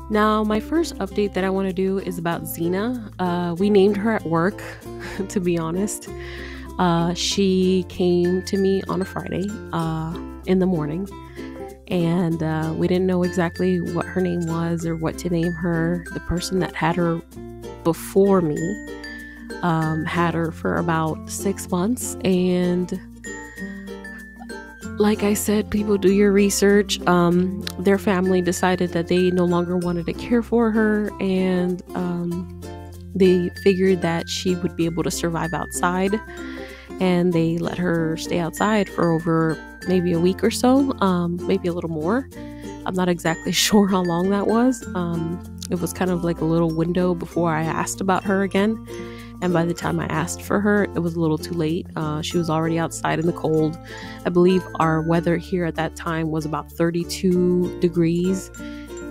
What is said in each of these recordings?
Now, my first update that I want to do is about Xena. We named her at work, to be honest. She came to me on a Friday in the morning, and we didn't know exactly what her name was or what to name her. The person that had her before me had her for about 6 months, and like I said, people, do your research. Their family decided that they no longer wanted to care for her, and they figured that she would be able to survive outside, and they let her stay outside for over maybe a week or so, maybe a little more. I'm not exactly sure how long that was. It was kind of like a little window before I asked about her again. And by the time I asked for her, it was a little too late. She was already outside in the cold. I believe our weather here at that time was about 32 degrees.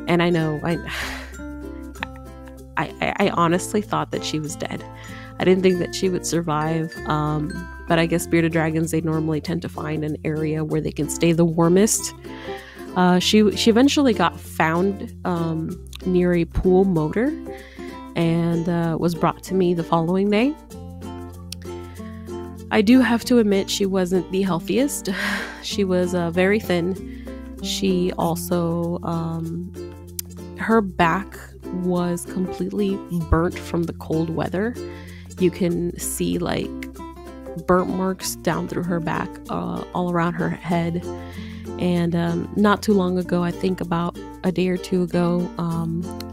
And I know, I honestly thought that she was dead. I didn't think that she would survive. But I guess bearded dragons, they normally tend to find an area where they can stay the warmest. She eventually got found near a pool motor, and was brought to me the following day. I do have to admit, she wasn't the healthiest. She was very thin. She also, her back was completely burnt from the cold weather. You can see like burnt marks down through her back, all around her head. And not too long ago, I think about a day or two ago,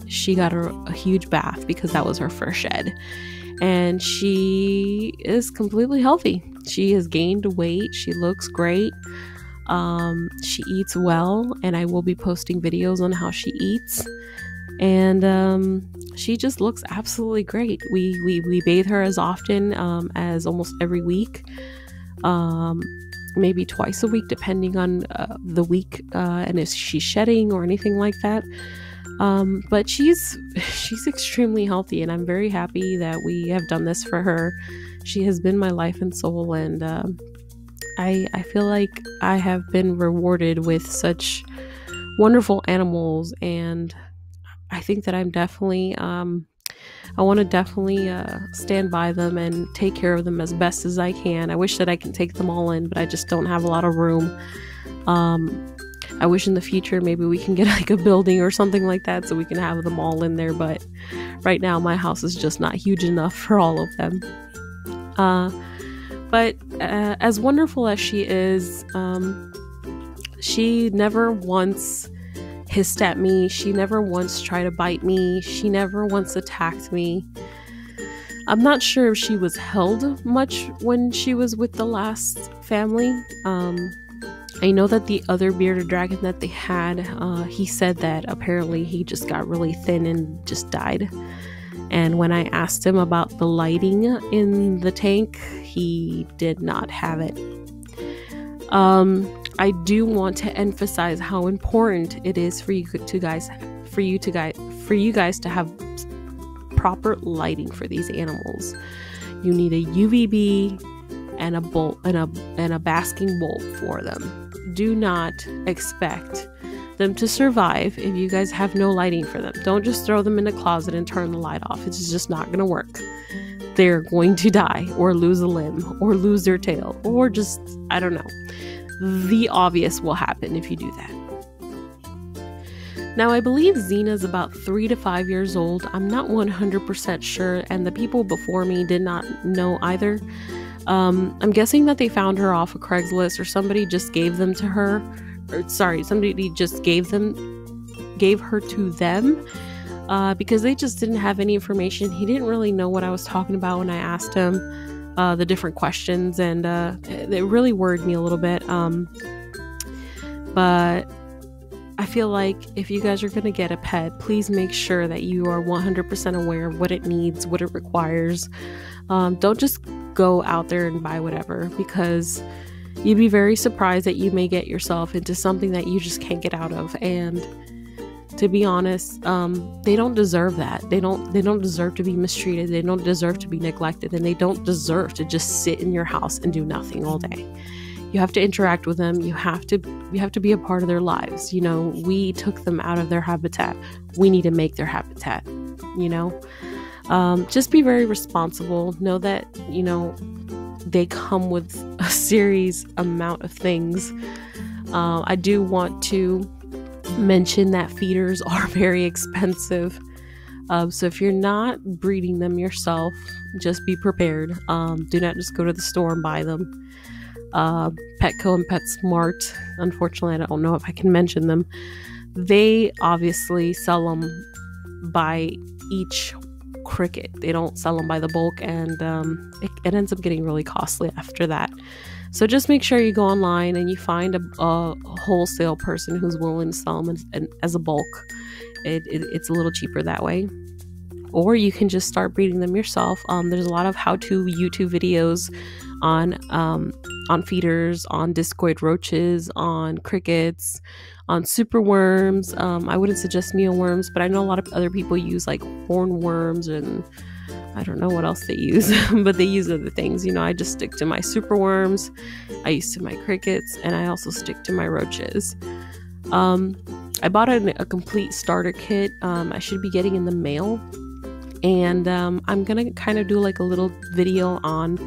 she got a huge bath because that was her first shed. And she is completely healthy. She has gained weight. She looks great. She eats well, and I will be posting videos on how she eats. And she just looks absolutely great. We bathe her as often as almost every week. Maybe twice a week, depending on the week, and if she's shedding or anything like that. But she's extremely healthy, and I'm very happy that we have done this for her. She has been my life and soul, and I feel like I have been rewarded with such wonderful animals, and I think that I'm definitely I want to definitely stand by them and take care of them as best as I can. I wish that I can take them all in, but I just don't have a lot of room. I wish in the future maybe we can get like a building or something like that so we can have them all in there, but right now my house is just not huge enough for all of them. But as wonderful as she is, she never once hissed at me. She never once tried to bite me. She never once attacked me. I'm not sure if she was held much when she was with the last family. I know that the other bearded dragon that they had, he said that apparently he just got really thin and just died. And when I asked him about the lighting in the tank, he did not have it. I do want to emphasize how important it is for you guys to have proper lighting for these animals. You need a UVB and a bulb and a basking bulb for them. Do not expect them to survive if you guys have no lighting for them. Don't just throw them in the closet and turn the light off. It's just not going to work. They're going to die or lose a limb or lose their tail or just, I don't know. The obvious will happen if you do that. Now, I believe Xena's about 3 to 5 years old. I'm not 100% sure, and the people before me did not know either. I'm guessing that they found her off of Craigslist, or somebody just gave them to her. Or sorry, somebody just gave her to them because they just didn't have any information. He didn't really know what I was talking about when I asked him the different questions, and it really worried me a little bit. But I feel like if you guys are going to get a pet, please make sure that you are 100% aware of what it needs, what it requires. Don't just go out there and buy whatever, because you'd be very surprised that you may get yourself into something that you just can't get out of. And to be honest, they don't deserve that. They don't deserve to be mistreated. They don't deserve to be neglected, and they don't deserve to just sit in your house and do nothing all day. You have to interact with them. You have to be a part of their lives. You know, we took them out of their habitat. We need to make their habitat, you know. Just be very responsible. Know that, you know, they come with a serious amount of things. I do want to mention that feeders are very expensive. So if you're not breeding them yourself, just be prepared. Do not just go to the store and buy them. Petco and PetSmart, unfortunately, I don't know if I can mention them. They obviously sell them by each cricket. They don't sell them by the bulk, and it ends up getting really costly after that. So just make sure you go online and you find a wholesale person who's willing to sell them as a bulk. It's a little cheaper that way. Or you can just start breeding them yourself. There's a lot of how-to YouTube videos on feeders, on discoid roaches, on crickets, on superworms. I wouldn't suggest mealworms, but I know a lot of other people use like hornworms, and I don't know what else they use, but they use other things. You know, I just stick to my superworms, I use to my crickets, and I also stick to my roaches. I bought a complete starter kit. I should be getting in the mail. And I'm gonna kind of do like a little video on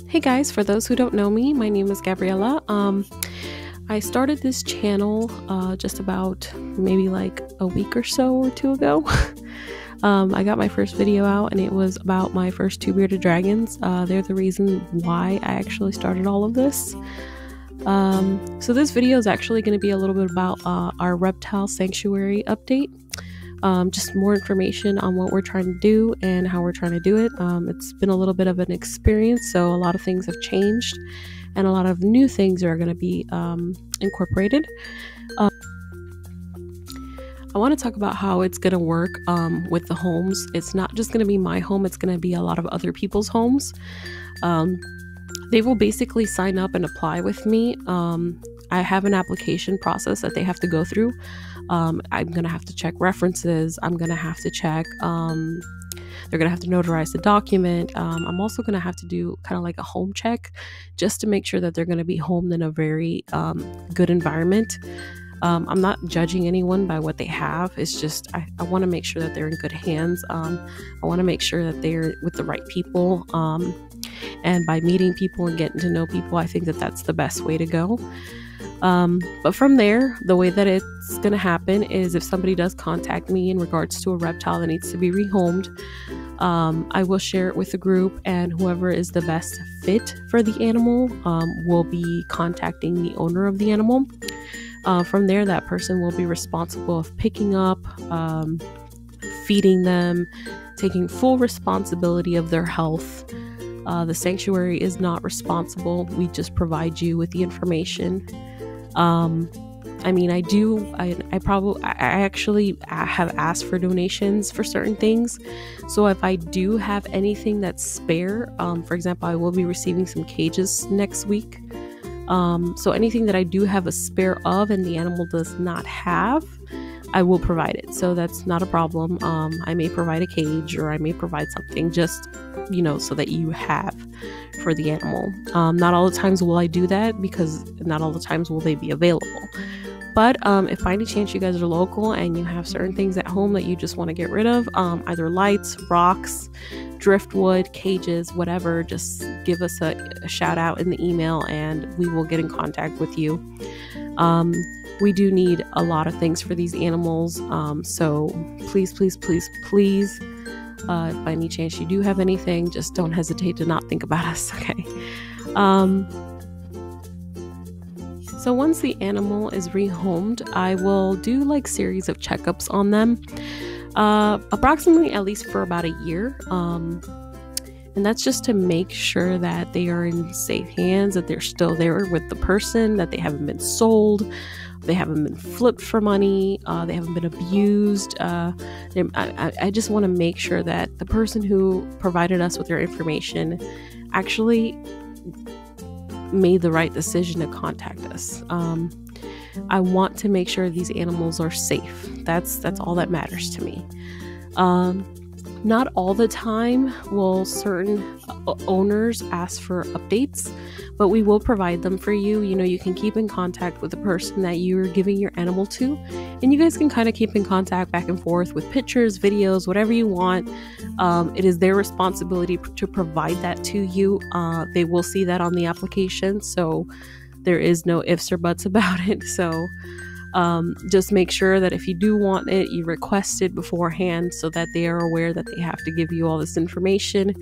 Hey guys, for those who don't know me, my name is Gabriella. I started this channel just about maybe like a week or so or two ago. I got my first video out and it was about my first 2 bearded dragons. They're the reason why I actually started all of this. So this video is actually going to be a little bit about our reptile sanctuary update. Just more information on what we're trying to do and how we're trying to do it. It's been a little bit of an experience, so a lot of things have changed and a lot of new things are going to be incorporated. I want to talk about how it's going to work with the homes. It's not just going to be my home, it's going to be a lot of other people's homes. They will basically sign up and apply with me. I have an application process that they have to go through. I'm going to have to check references. I'm going to have to check, they're going to have to notarize the document. I'm also going to have to do kind of like a home check just to make sure that they're going to be homed in a very good environment. I'm not judging anyone by what they have. It's just I want to make sure that they're in good hands. I want to make sure that they're with the right people. And by meeting people and getting to know people, I think that that's the best way to go. But from there, the way that it's going to happen is if somebody does contact me in regards to a reptile that needs to be rehomed, I will share it with the group, and whoever is the best fit for the animal will be contacting the owner of the animal. From there, that person will be responsible of picking up, feeding them, taking full responsibility of their health. The sanctuary is not responsible. We just provide you with the information. I mean, I actually have asked for donations for certain things. So if I do have anything that's spare, for example, I will be receiving some cages next week. So anything that I do have a spare of and the animal does not have, I will provide it. So that's not a problem. I may provide a cage, or I may provide something just, so that you have for the animal. Not all the times will I do that, because not all the times will they be available. But if by any chance you guys are local and you have certain things at home that you just want to get rid of, either lights, rocks, driftwood, cages, whatever, just give us a shout out in the email and we will get in contact with you. We do need a lot of things for these animals, so please, if by any chance you do have anything, just don't hesitate to not think about us, okay? So once the animal is rehomed, I will do series of checkups on them, approximately at least for about a year. And that's just to make sure that they are in safe hands, that they're still there with the person, that they haven't been sold, they haven't been flipped for money, they haven't been abused. I just want to make sure that the person who provided us with their information actually made the right decision to contact us. I want to make sure these animals are safe. That's all that matters to me. Not all the time will certain owners ask for updates, but we will provide them for you. You can keep in contact with the person that you're giving your animal to, and you guys can kind of keep in contact back and forth with pictures, videos, whatever you want. It is their responsibility to provide that to you. They will see that on the application, so there is no ifs or buts about it. So just make sure that if you do want it, you request it beforehand so that they are aware that they have to give you all this information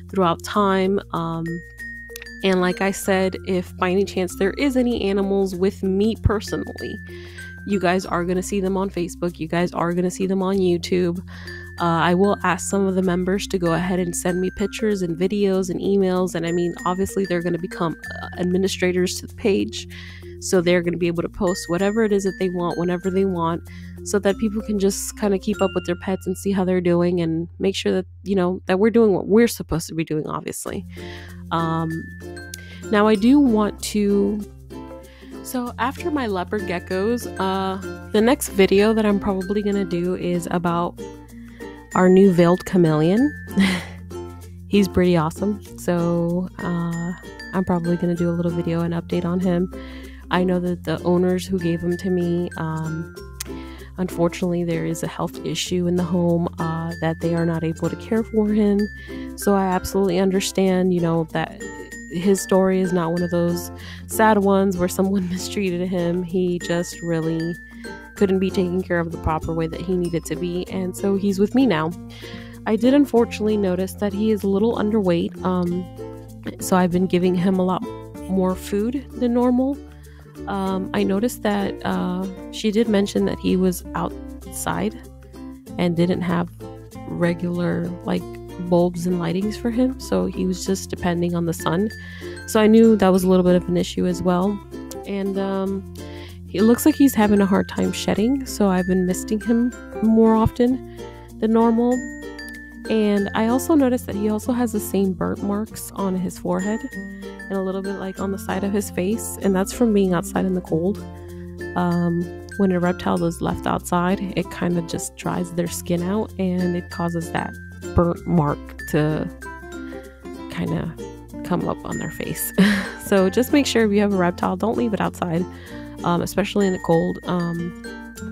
throughout time. And like I said, if by any chance there is any animals with me personally, you guys are going to see them on Facebook. You guys are going to see them on YouTube. I will ask some of the members to go ahead and send me pictures and videos and emails. And I mean, obviously they're going to become administrators to the page. So they're going to be able to post whatever it is that they want, whenever they want, so that people can just kind of keep up with their pets and see how they're doing and make sure that, that we're doing what we're supposed to be doing, obviously. Now I do want to... So after my leopard geckos, the next video that I'm probably going to do is about our new veiled chameleon. He's pretty awesome. So I'm probably going to do a little video and update on him. I know that the owners who gave him to me, unfortunately, there is a health issue in the home that they are not able to care for him. So I absolutely understand, that his story is not one of those sad ones where someone mistreated him. He just really couldn't be taken care of the proper way that he needed to be. And so he's with me now. I did unfortunately notice that he is a little underweight. So I've been giving him a lot more food than normal. I noticed that she did mention that he was outside and didn't have regular bulbs and lightings for him, so he was just depending on the sun. So I knew that was a little bit of an issue as well. And it looks like he's having a hard time shedding, so I've been misting him more often than normal. And I also noticed that he also has the same burnt marks on his forehead and a little bit on the side of his face, and that's from being outside in the cold. When a reptile is left outside, it kind of just dries their skin out and it causes that burnt mark to kind of come up on their face. So just make sure if you have a reptile, don't leave it outside, especially in the cold.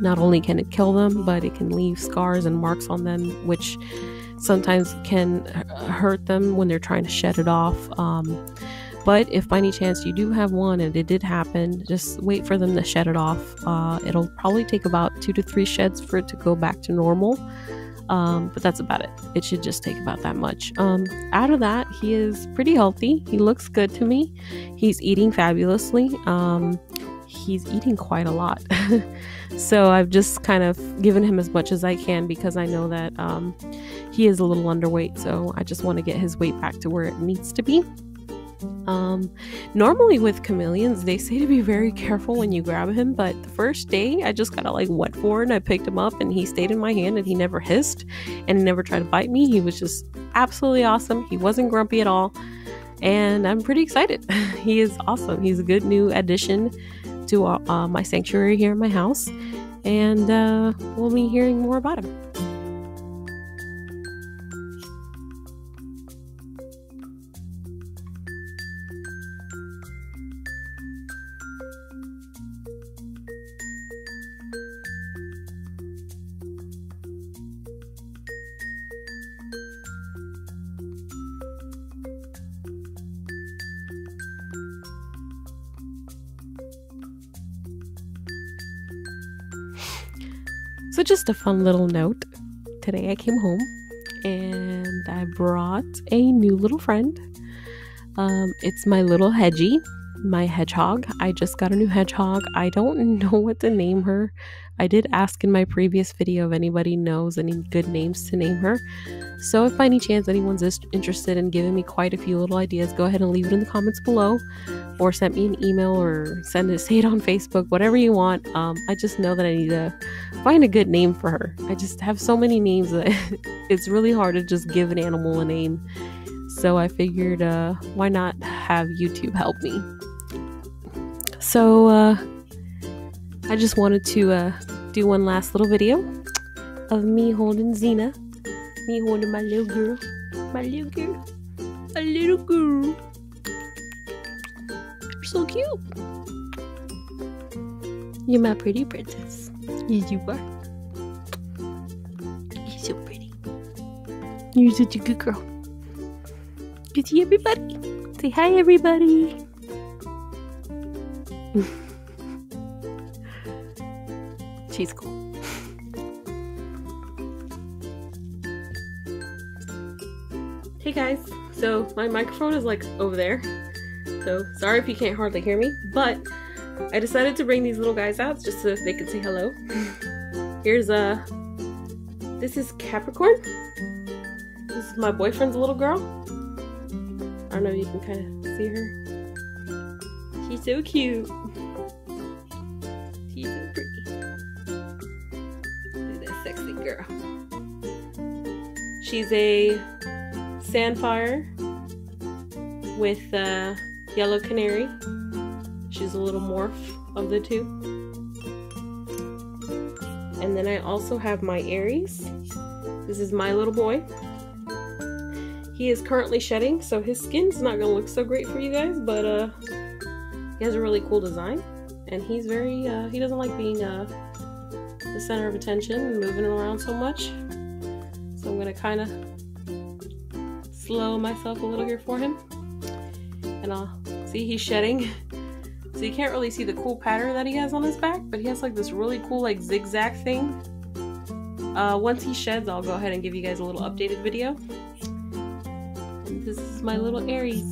Not only can it kill them, but it can leave scars and marks on them, which sometimes can hurt them when they're trying to shed it off. But if by any chance you do have one and it did happen, just wait for them to shed it off. It'll probably take about 2 to 3 sheds for it to go back to normal. But that's about it. It should just take about that much. Out of that, he is pretty healthy. He looks good to me. He's eating fabulously. He's eating quite a lot. So I've just kind of given him as much as I can because I know that he is a little underweight. So I just want to get his weight back to where it needs to be. Normally with chameleons, they say to be very careful when you grab him, but the first day I just kind of like went for it and I picked him up and he stayed in my hand and he never hissed and he never tried to bite me. He was just absolutely awesome. He wasn't grumpy at all and I'm pretty excited. He is awesome. He's a good new addition to my sanctuary here in my house, and we'll be hearing more about him. So just a fun little note. Today I came home and I brought a new little friend. It's my little hedgie, my hedgehog. I just got a new hedgehog. I don't know what to name her. I did ask in my previous video if anybody knows any good names to name her. So if by any chance anyone's interested in giving me quite a few little ideas, go ahead and leave it in the comments below, or send me an email, or say it on Facebook, whatever you want. I just know that I need to find a good name for her. I just have so many names that it's really hard to just give an animal a name. So I figured, why not have YouTube help me? So I just wanted to do one last little video of me holding Xena. Me holding my little girl. My little girl. A little girl. You're so cute. You're my pretty princess. Yes, you are. You're so pretty. You're such a good girl. Good to see everybody. Say hi, everybody. She's cool. Hey guys, so my microphone is like over there, so sorry if you can't hardly hear me, but I decided to bring these little guys out just so they can say hello. Here's this is Capricorn. This is my boyfriend's little girl. I don't know if you can kind of see her. She's so cute. She's so pretty. Look at that sexy girl. She's a Sandfire with Yellow Canary. She's a little morph of the two. And then I also have my Aries. This is my little boy. He is currently shedding, so his skin's not gonna look so great for you guys, but he has a really cool design, and he's very he doesn't like being the center of attention and moving around so much. So I'm gonna kind of slow myself a little here for him, and I'll see he's shedding. So you can't really see the cool pattern that he has on his back, but he has like this really cool like zigzag thing. Once he sheds, I'll go ahead and give you guys a little updated video. And this is my little Aries.